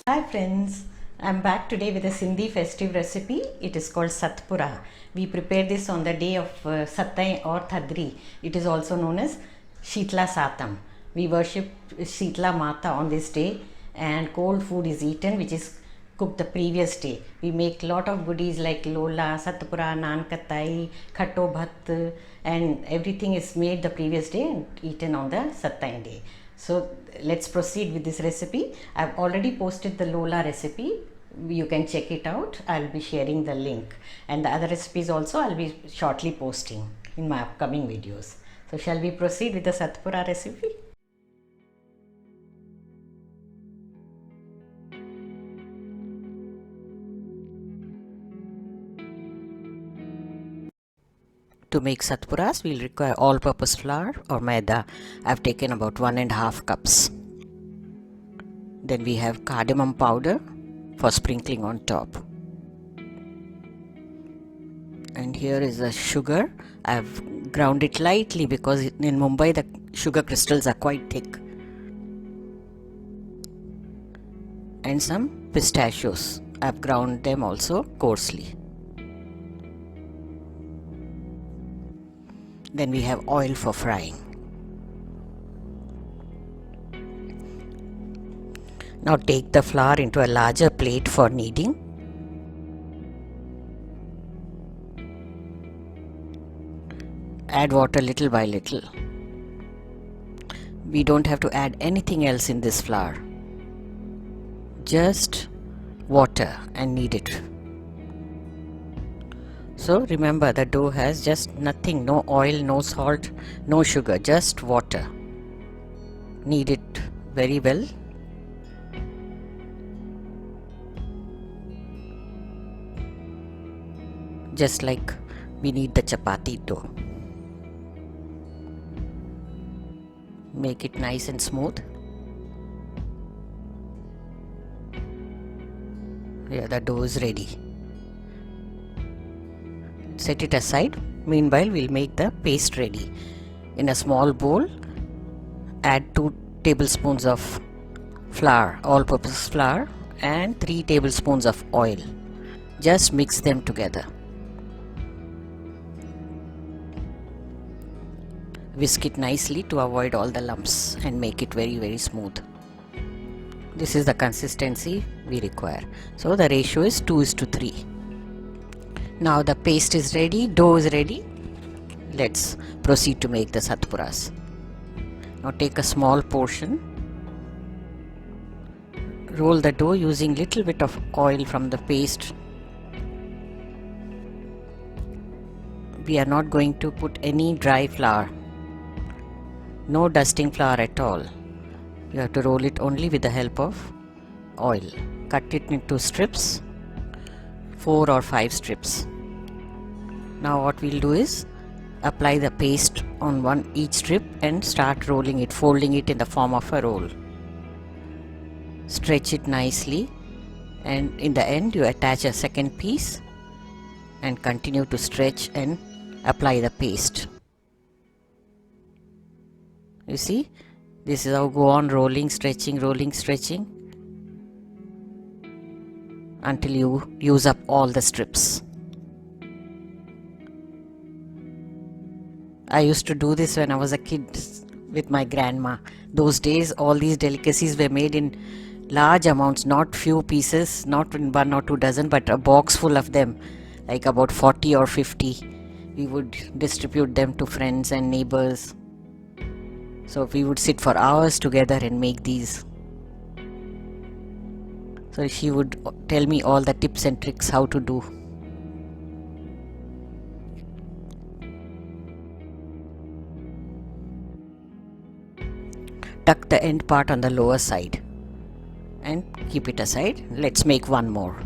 Hi friends, I'm back today with a Sindhi festive recipe. It is called Satpura. We prepare this on the day of Satai or Thadri. It is also known as Shitla Satam. We worship Shitla Mata on this day, and cold food is eaten which is cooked the previous day. We make lot of goodies like Lola, Satpura, Naan Katai, Khatto Bhat, and everything is made the previous day and eaten on the Satai day. So let's proceed with this recipe. I've already posted the Lola recipe. You can check it out. I'll be sharing the link, and the other recipes also I'll be shortly posting in my upcoming videos. So shall we proceed with the Satpura recipe? To make satpuras, we'll require all-purpose flour or maida. I've taken about 1.5 cups. Then we have cardamom powder for sprinkling on top. And here is the sugar. I've ground it lightly because in Mumbai the sugar crystals are quite thick. And some pistachios. I've ground them also coarsely. Then we have oil for frying. Now take the flour into a larger plate for kneading. Add water little by little. We don't have to add anything else in this flour. Just water and knead it. So remember, the dough has just nothing, no oil, no salt, no sugar, just water. Knead it very well. Just like we knead the chapati dough. Make it nice and smooth. Yeah, the dough is ready. Set it aside. Meanwhile, we'll make the paste ready. In a small bowl, add 2 tablespoons of flour, all-purpose flour, and 3 tablespoons of oil. Just mix them together. Whisk it nicely to avoid all the lumps and make it very smooth. This is the consistency we require. So the ratio is 2:3. Now the paste is ready, dough is ready. Let's proceed to make the satpuras. Now take a small portion. Roll the dough using little bit of oil from the paste. We are not going to put any dry flour. No dusting flour at all. You have to roll it only with the help of oil. Cut it into strips, 4 or 5 strips. Now what we'll do is apply the paste on each strip and start rolling it, folding it in the form of a roll. Stretch it nicely, and in the end you attach a second piece and continue to stretch and apply the paste. You see, this is how go on rolling, stretching until you use up all the strips. I used to do this when I was a kid with my grandma. Those days all these delicacies were made in large amounts, not few pieces, not in 1 or 2 dozen, but a box full of them, like about 40 or 50. We would distribute them to friends and neighbors. So we would sit for hours together and make these. So she would tell me all the tips and tricks how to do. Tuck the end part on the lower side and keep it aside. Let's make one more.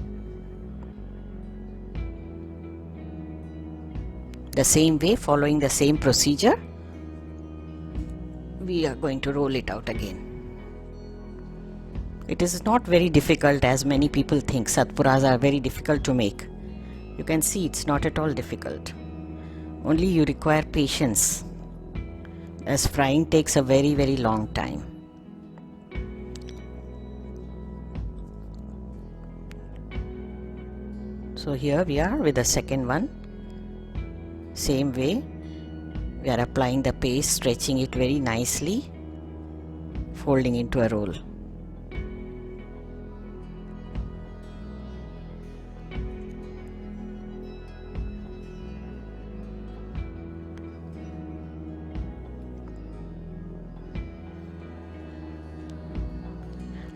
The same way, following the same procedure, we are going to roll it out again. It is not very difficult as many people think. Satpuras are very difficult to make. You can see it's not at all difficult. Only you require patience, as frying takes a very long time. So here we are with the second one. Same way, we are applying the paste, stretching it very nicely, folding into a roll.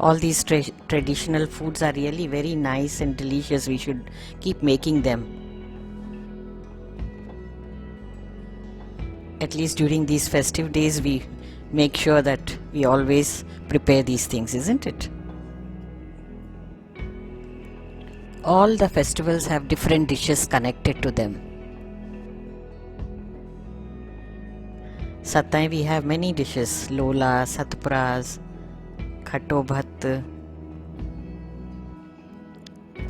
All these traditional foods are really very nice and delicious. We should keep making them. At least during these festive days, we make sure that we always prepare these things, isn't it? All the festivals have different dishes connected to them. Satai, we have many dishes: Lola, Satpuras, Khatto Bhat.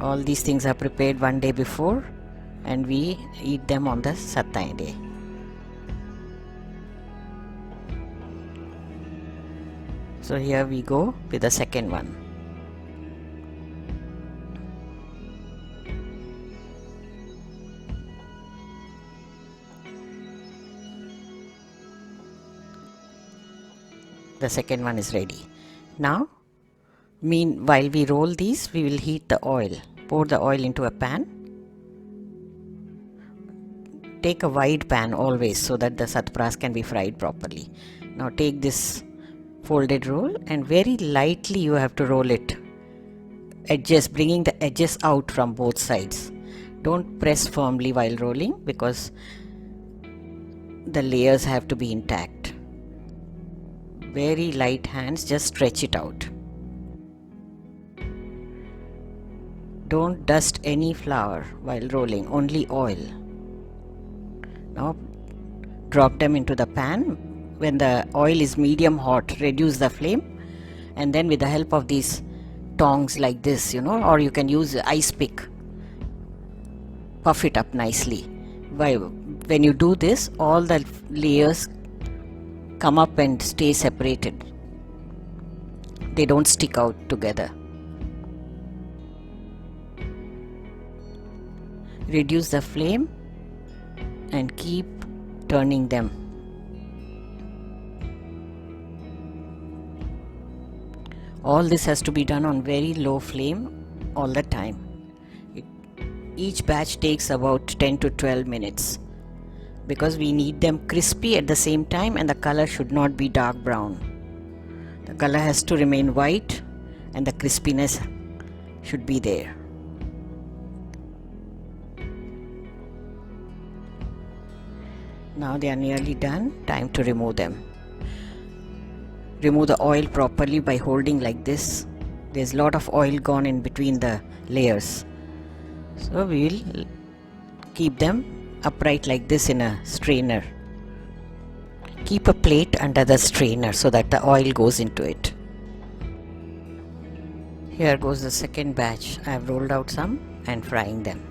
All these things are prepared one day before and we eat them on the Satai day. So here we go with the second one. The second one is ready. Now, while we roll these, we will heat the oil. Pour the oil into a pan. Take a wide pan always so that the satpuras can be fried properly. Now take this folded roll and very lightly you have to roll it. Bringing the edges out from both sides. Don't press firmly while rolling because the layers have to be intact. Very light hands, just stretch it out. Don't dust any flour while rolling, only oil. Now drop them into the pan. When the oil is medium hot, reduce the flame and then with the help of these tongs like this, or you can use ice pick, puff it up nicely. When you do this, all the layers come up and stay separated. They don't stick out together. Reduce the flame and keep turning them. All this has to be done on very low flame all the time. Each batch takes about 10 to 12 minutes because we need them crispy at the same time and the color should not be dark brown. The color has to remain white and the crispiness should be there. Now they are nearly done. Time to remove them. Remove the oil properly by holding like this. There's a lot of oil gone in between the layers. So we will keep them upright like this in a strainer. Keep a plate under the strainer so that the oil goes into it. Here goes the second batch. I have rolled out some and frying them.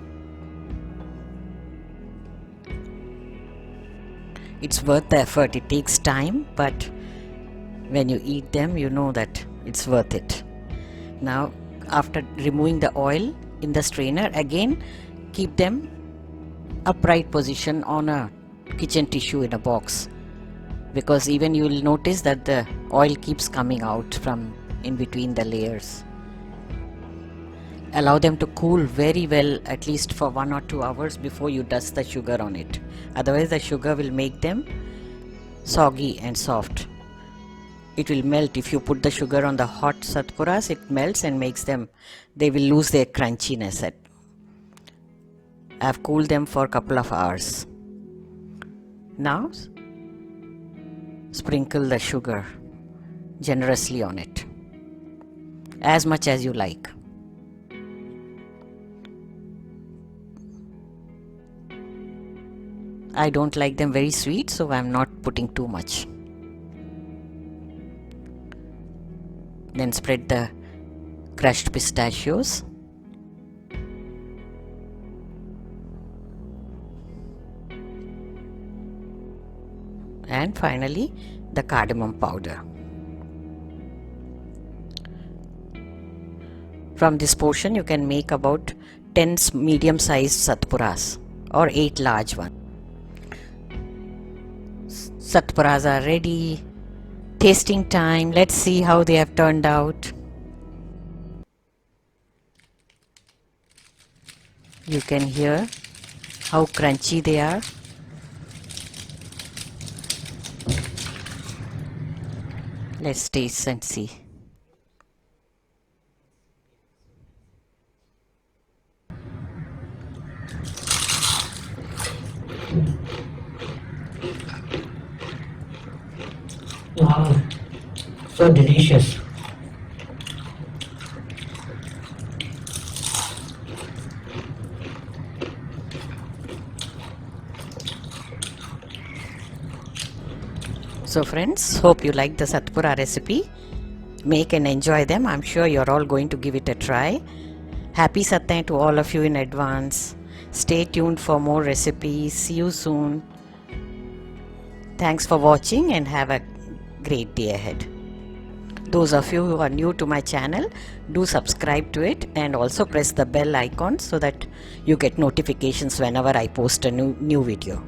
It's worth the effort. It takes time, but when you eat them, you know that it's worth it. Now, after removing the oil in the strainer, again keep them upright position on a kitchen tissue in a box, because even you will notice that the oil keeps coming out from in between the layers. Allow them to cool very well, at least for 1 or 2 hours before you dust the sugar on it. Otherwise the sugar will make them soggy and soft. It will melt. If you put the sugar on the hot satpuras, it melts and makes them, they will lose their crunchiness. I have cooled them for a couple of hours. Now sprinkle the sugar generously on it, as much as you like. I don't like them very sweet, so I am not putting too much. Then spread the crushed pistachios. And finally the cardamom powder. From this portion you can make about 10 medium sized satpuras or 8 large ones. Satpuras are ready. Tasting time. Let's see how they have turned out. You can hear how crunchy they are. Let's taste and see. Wow, so delicious. So friends, hope you like the Satpura recipe. Make and enjoy them. I'm sure you're all going to give it a try. Happy Satai to all of you in advance. Stay tuned for more recipes. See you soon. Thanks for watching and have a great day ahead. Those of you who are new to my channel, do subscribe to it and also press the bell icon so that you get notifications whenever I post a new video.